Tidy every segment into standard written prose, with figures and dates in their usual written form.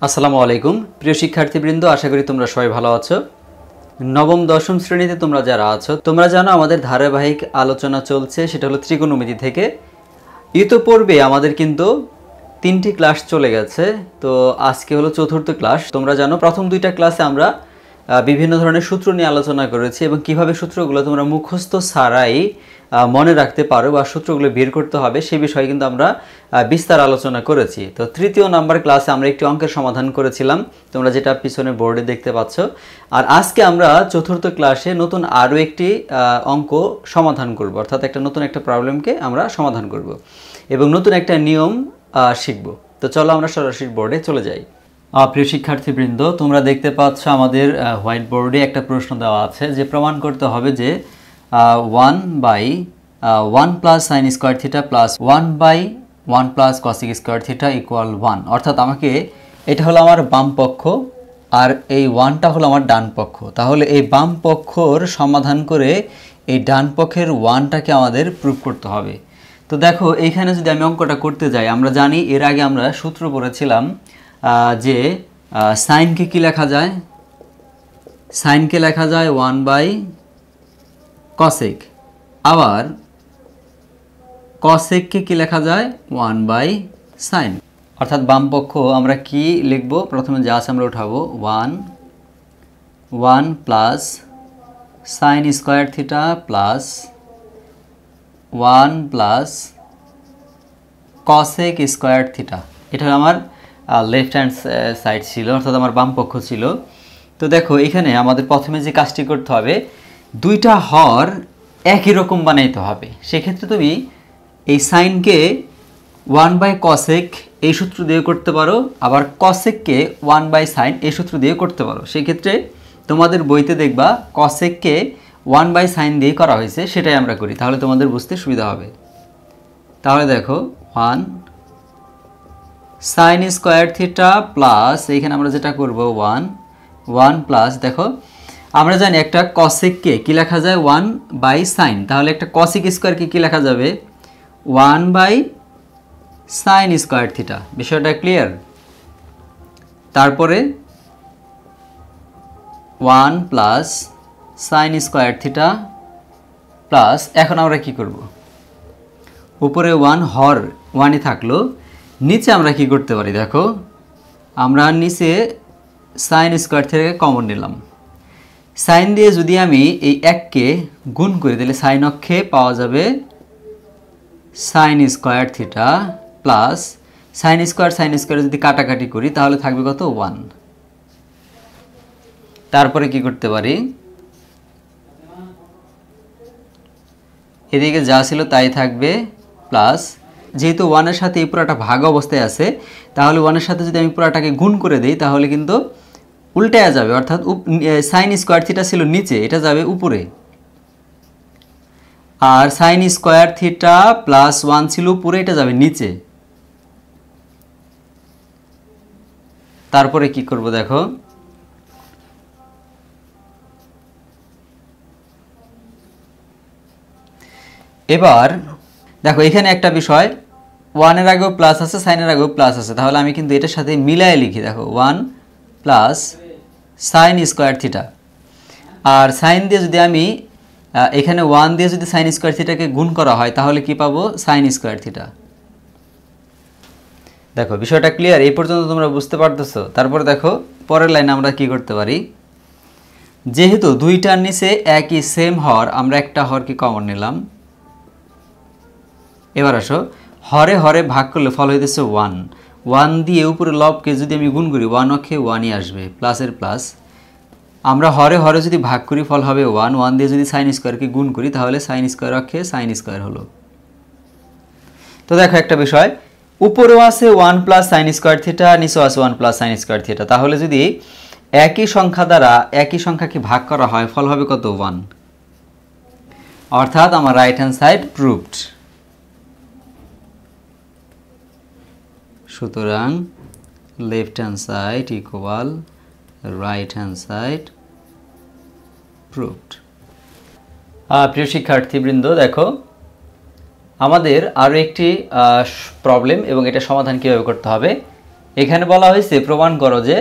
আসসালামু আলাইকুম প্রিয় শিক্ষার্থীবৃন্দ, আশা করি তোমরা সবাই ভালো আছো। নবম দশম শ্রেণীতে তোমরা যারা আছো তোমরা জানো আমাদের ধারাবাহিক আলোচনা চলছে, সেটা হলো ত্রিকোণমিতি থেকে। ইতোপূর্বে আমাদের কিন্তু 3টি ক্লাস চলে গেছে, তো আজকে হলো চতুর্থ ক্লাস। তোমরা জানো প্রথম 2টা ক্লাসে আমরা বিভিন্ন ধরনের সূত্র নিয়ে আলোচনা করেছি এবং কিভাবে সূত্রগুলো তোমরা মুখস্থ ছাড়াই মনে রাখতে পারো বা সূত্রগুলো বের করতে হবে সে বিষয়ে কিন্তু আমরা বিস্তার আলোচনা করেছি। তো তৃতীয় নাম্বার ক্লাসে আমরা একটি অঙ্কের সমাধান করেছিলাম, তোমরা যেটা পিছনে বোর্ডে দেখতে পাচ্ছ। আর আজকে আমরা চতুর্থ ক্লাসে নতুন আরও একটি অঙ্ক সমাধান করব, অর্থাৎ নতুন একটা প্রবলেমকে আমরা সমাধান করব এবং নতুন একটা নিয়ম শিখব। তো চলো আমরা সরাসরি বোর্ডে চলে যাই। প্রিয় শিক্ষার্থীবৃন্দ, তোমরা দেখতে পাচ্ছ আমাদের হোয়াইট বোর্ডে একটা প্রশ্ন দেওয়া আছে যে প্রমাণ করতে হবে যে 1/1 plus sine square theta plus 1/1 plus কসিক square theta equal 1। অর্থাৎ আমাকে এটা হলো আমার বাম পক্ষ আর এই 1টা হলো আমার ডান পক্ষ। তাহলে এই বাম পক্ষর সমাধান করে এই ডান পক্ষের 1টাকে আমাদের প্রুভ করতে হবে। তো দেখো এইখানে যদি আমি অঙ্কটা করতে যাই, আমরা জানি এর আগে আমরা সূত্র পড়েছিলাম যে সাইনকে কি লেখা যায়, সাইনকে লেখা যায় 1/কসেক, আবার কসেককে কি লেখা যায় 1/সাইন। অর্থাৎ বাম পক্ষ আমরা কি লিখব, প্রথমে যা আছে আমরা উঠাবো 1 plus sine square theta plus 1 plus cosec square theta. এটা আমার লেফট হ্যান্ড সাইড ছিল, অর্থাৎ আমার বাম পক্ষ ছিল। তো দেখো এখানে আমাদের প্রথমে যে কাজটি করতে হবে, দুইটা হর একই রকম বানাইতে হবে। সেক্ষেত্রে তুমি এই সাইনকে 1/কসেক এই সূত্র দিয়ে করতে পারো, আবার কসেককে 1/সাইন এই সূত্র দিয়ে করতে পারো। সেক্ষেত্রে তোমাদের বইতে দেখবা কসেককে 1/সাইন দিয়ে করা হয়েছে, সেটাই আমরা করি, তাহলে তোমাদের বুঝতে সুবিধা হবে। তাহলে দেখো 1 সাইন স্কোয়ার থিটা প্লাস এইখানে আমরা যেটা করব 1 প্লাস, দেখো আমরা জানি একটা কসেককে কি লেখা যায় 1/সাইন, তাহলে একটা কসিক স্কোয়ারকে কি লেখা যাবে 1/সাইন স্কোয়ার থিটা। বিষয়টা ক্লিয়ার? তারপরে 1 plus sine square theta plus, এখন আমরা কি করব, উপরে 1 হর 1ই থাকলো, নিচে আমরা কি করতে পারি, দেখো আমরা নিচে সাইন স্কোয়ার থিটাকে কমন নিলাম। সাইন দিয়ে যদি আমি এই 1কে গুণ করি তাহলে সাইন অক্ষে পাওয়া যাবে sine square theta plus sine square যদি কাটাকাটি করি তাহলে থাকবে কত 1। তারপরে কি করতে পারি, এদিকে যা ছিল তাই থাকবে প্লাস, যেহেতু 1-এর সাথে এই পুরাটা ভাগ অবস্থায় আছে তাহলে 1-এর সাথে যদি আমি পুরাটাকে গুণ করে দিই তাহলে কিন্তু উল্টায়া যাবে, অর্থাৎ সাইন স্কোয়ার থিটা ছিল নিচে, এটা যাবে উপরে, আর সাইন স্কোয়ার থিটা প্লাস 1 ছিল উপরে, এটা যাবে নিচে। তারপরে কি করব, দেখো এবার দেখো এখানে একটা বিষয়, 1-এর আগেও প্লাস আছে সাইনের আগেও প্লাস আছে, তাহলে আমি কিন্তু এটার সাথে মিলায়ে লিখি, দেখো 1 প্লাস সাইন স্কোয়ার থিটা, আর সাইন দিয়ে যদি আমি এখানে 1 দিয়ে যদি সাইন স্কোয়ার থিটাকে গুণ করা হয় তাহলে কি পাবো সাইন স্কোয়ার থিটা। দেখো বিষয়টা ক্লিয়ার? এই পর্যন্ত তোমরা বুঝতে পারতেছো? তারপরে দেখো পরের লাইনে আমরা কি করতে পারি, যেহেতু দুইটার নিচে একই সেম হর, আমরা একটা হরকে কমন নিলাম। এবার আসো হরে হরে ভাগ করলে ফল হইতেছে 1 দিয়ে উপরে লবকে যদি আমি গুণ করি 1 অক্ষে 1ই আসবে, প্লাসের প্লাস। আমরা হরে হরে যদি ভাগ করি ফল হবে 1 দিয়ে যদি সাইন স্কোয়ারকে গুণ করি তাহলে সাইন স্কোয়ার অক্ষে সাইন স্কোয়ার হলো। তো দেখো একটা বিষয়, উপরেও আছে 1 প্লাস সাইন স্কোয়ার থিটা, নিচেও আছে 1 প্লাস সাইন স্কোয়ার থিটা, তাহলে যদি একই সংখ্যা দ্বারা একই সংখ্যাকে ভাগ করা হয় ফল হবে কত 1, অর্থাৎ আমার রাইট হ্যান্ড সাইড প্রুভড। সুতরাং left hand side equal right hand side proved. প্রিয় শিক্ষার্থীবৃন্দ, দেখো আমাদের আরও একটি প্রবলেম এবং এটা সমাধান কীভাবে করতে হবে এখানে বলা হয়েছে প্রমাণ করো যে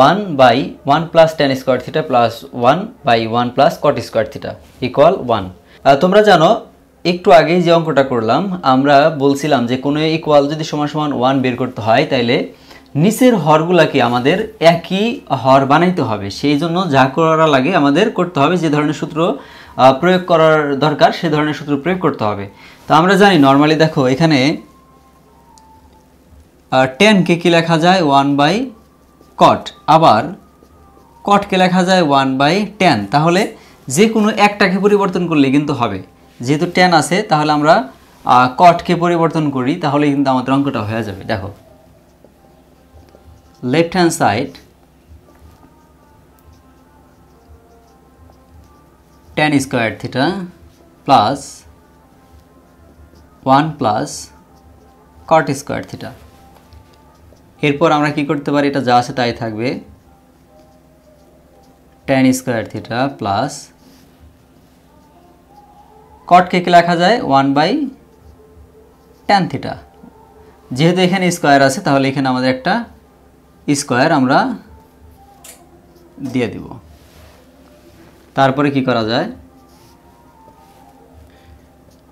1/1 plus tan square theta plus 1/1 plus cot square theta equal 1। তোমরা জানো একটু আগেই যে অঙ্কটা করলাম আমরা বলছিলাম যে কোনো ইকুয়াল যদি সমান সমান 1 বের করতে হয় তাইলে নিচের হরগুলাকে আমাদের একই হর বানাইতে হবে। সেই জন্য যা করা লাগে আমাদের করতে হবে, যে ধরনের সূত্র প্রয়োগ করার দরকার সে ধরনের সূত্র প্রয়োগ করতে হবে। তো আমরা জানি নর্মালি দেখো এখানে 10কে কি লেখা যায় 1/cot, আবার কটকে লেখা যায় 1/tan। তাহলে যে কোনো একটাকে পরিবর্তন করলে কিন্তু হবে। যেহেতু tan আছে তাহলে আমরা কটকে পরিবর্তন করি, তাহলে কিন্তু আমাদের অঙ্কটা হয়ে যাবে। দেখো left hand side tan square theta plus 1 plus cot square theta. এরপর আমরা কি করতে পারি, এটা যা আছে তাই থাকবে, tan স্কোয়ার থিটা প্লাস কটকে কি লেখা যায় 1/tan থিটা। যেহেতু এখানে স্কোয়ার আছে তাহলে এখানে আমাদের একটা স্কোয়ার আমরা দিয়ে দিব। তারপরে কি করা যায়,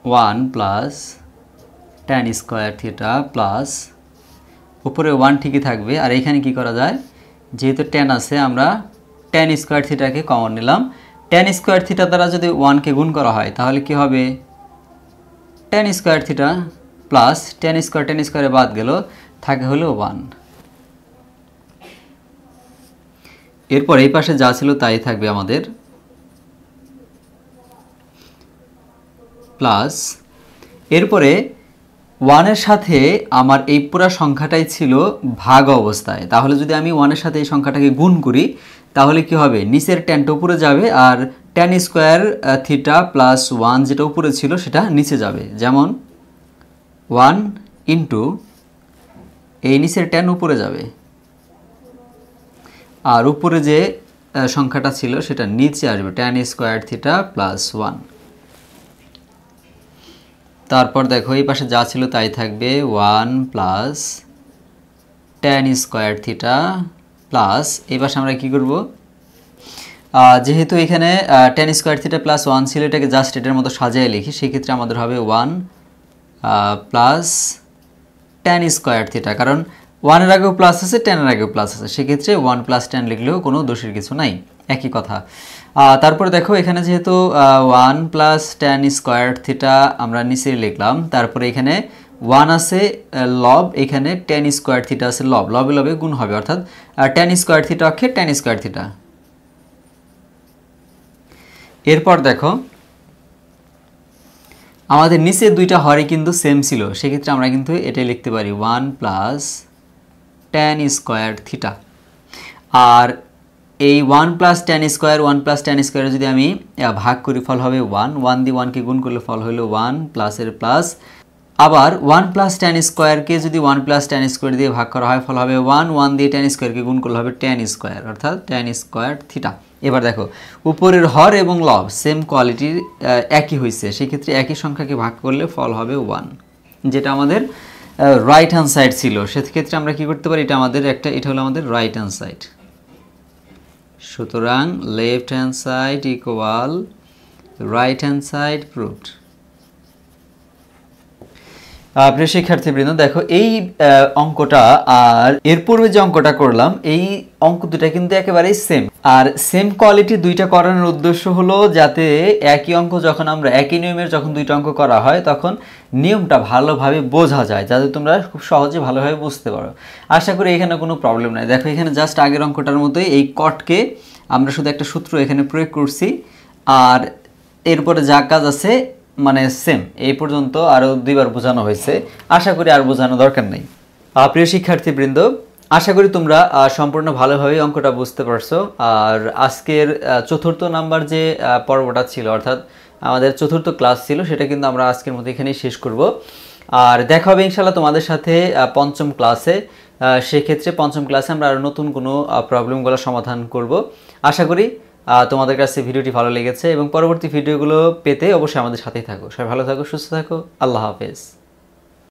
1 plus tan square theta plus উপরে 1 ঠিকই থাকবে। আর এখানে কি করা যায়, যেহেতু tan আছে আমরা tan স্কোয়ার থিটাকে কমন নিলাম। tan স্কোয়ার থিটা দ্বারা যদি 1কে গুণ করা হয় তাহলে কি হবে, tan square theta plus tan স্কোয়ারে বাদ গেল, থাকে হলো 1। এরপর এই পাশে যা ছিল তাই থাকবে আমাদের, প্লাস এরপরে 1-এর সাথে আমার এই পুরো সংখ্যাটাই ছিল ভাগ অবস্থায়। তাহলে যদি আমি 1-এর সাথে এই সংখ্যাটাকে গুণ করি তাহলে কি হবে, নিচের ট্যানটা উপরে যাবে আর tan স্কোয়ার থিটা প্লাস 1 যেটা উপরে ছিল সেটা নিচে যাবে। যেমন 1 ইন্টু এই নিচের tan উপরে যাবে আর উপরে যে সংখ্যাটা ছিল সেটা নিচে আসবে, tan স্কোয়ার থিটা প্লাস 1। তারপর দেখো এই পাশে যা ছিল তাই থাকবে, 1 plus tan square theta plus এই পাশে আমরা কি করব, যেহেতু এখানে tan স্কোয়ার থিটা প্লাস 1 ছিল এটাকে জাস্ট এটার মতো সাজিয়ে লিখি, সেক্ষেত্রে আমাদের হবে 1 প্লাস tan স্কোয়ার থিটা, কারণ 1-এর আগেও প্লাস আছে tan-এর আগেও প্লাস আছে, সেক্ষেত্রে 1 প্লাস tan লিখলেও কোনো দোষের কিছু নাই, একই কথা। তারপরে দেখো এখানে যেহেতু 1 প্লাস tan স্কোয়ার থিটা আমরা নিচে লিখলাম, তারপরে এখানে 1 আছে লব, এখানে tan স্কোয়ার থিটা আছে লব, লবে লবে গুণ হবে, অর্থাৎ tan স্কোয়ার থিটা অক্ষে tan স্কোয়ার থিটা। এরপর দেখো আমাদের নিচে দুইটা হরে কিন্তু সেম ছিল, সেক্ষেত্রে আমরা কিন্তু এটাই লিখতে পারি 1 প্লাস tan স্কোয়ার থিটা। আর এই 1 প্লাস tan স্কোয়ার যদি আমি ভাগ করি ফল হবে 1 দিয়ে 1কে গুণ করলে ফল হলো 1 প্লাসের প্লাস, আবার 1 প্লাস tan স্কোয়ারকে যদি 1 প্লাস tan স্কোয়ার দিয়ে ভাগ করা হয় ফল হবে 1 দিয়ে tan স্কোয়ারকে গুণ করলে হবে tan স্কোয়ার, অর্থাৎ tan স্কোয়ার থিটা। এবার দেখো উপরের হর এবং লব সেম কোয়ালিটির একই হয়েছে, সেক্ষেত্রে একই সংখ্যাকে ভাগ করলে ফল হবে 1, যেটা আমাদের রাইট হ্যান্ড সাইড ছিল। সেক্ষেত্রে আমরা কি করতে পারি, এটা হলো আমাদের রাইট হ্যান্ড সাইড। সুতরাং left hand side equal right hand side proved. প্রিয় শিক্ষার্থীবৃন্দ দেখো এই অঙ্কটা আর এর পূর্বে যে অঙ্কটা করলাম এই অঙ্ক দুটা কিন্তু একেবারেই সেম। আর সেম কোয়ালিটি দুইটা করানোর উদ্দেশ্য হলো যাতে একই অঙ্ক যখন আমরা একই নিয়মের যখন দুইটা অঙ্ক করা হয় তখন নিয়মটা ভালোভাবে বোঝা যায়, যাতে তোমরা খুব সহজে ভালোভাবে বুঝতে পারো। আশা করি এখানে কোনো প্রবলেম নাই। দেখো এখানে জাস্ট আগের অঙ্কটার মতোই এই কটকে আমরা শুধু একটা সূত্র এখানে প্রয়োগ করছি, আর এরপরে যা কাজ আছে মানে সেম। এই পর্যন্ত আরও দুইবার বোঝানো হয়েছে, আশা করি আর বোঝানো দরকার নেই। প্রিয় শিক্ষার্থীবৃন্দ আশা করি তোমরা সম্পূর্ণ ভালোভাবে অঙ্কটা বুঝতে পারছো। আর আজকের চতুর্থ নাম্বার যে পর্বটা ছিল, অর্থাৎ আমাদের চতুর্থ ক্লাস ছিল, সেটা কিন্তু আমরা আজকের মধ্যে এখানেই শেষ করব। আর দেখা হবে ইনশাল্লাহ তোমাদের সাথে পঞ্চম ক্লাসে। সেক্ষেত্রে পঞ্চম ক্লাসে আমরা আরও নতুন কোনো প্রবলেমগুলো সমাধান করব। আশা করি তোমাদের কাছে ভিডিওটি ভালো লেগেছে এবং পরবর্তী ভিডিওগুলো পেতে অবশ্যই আমাদের সাথেই থাকো। সবাই ভালো থাকো, সুস্থ থাকো, আল্লাহ হাফেজ।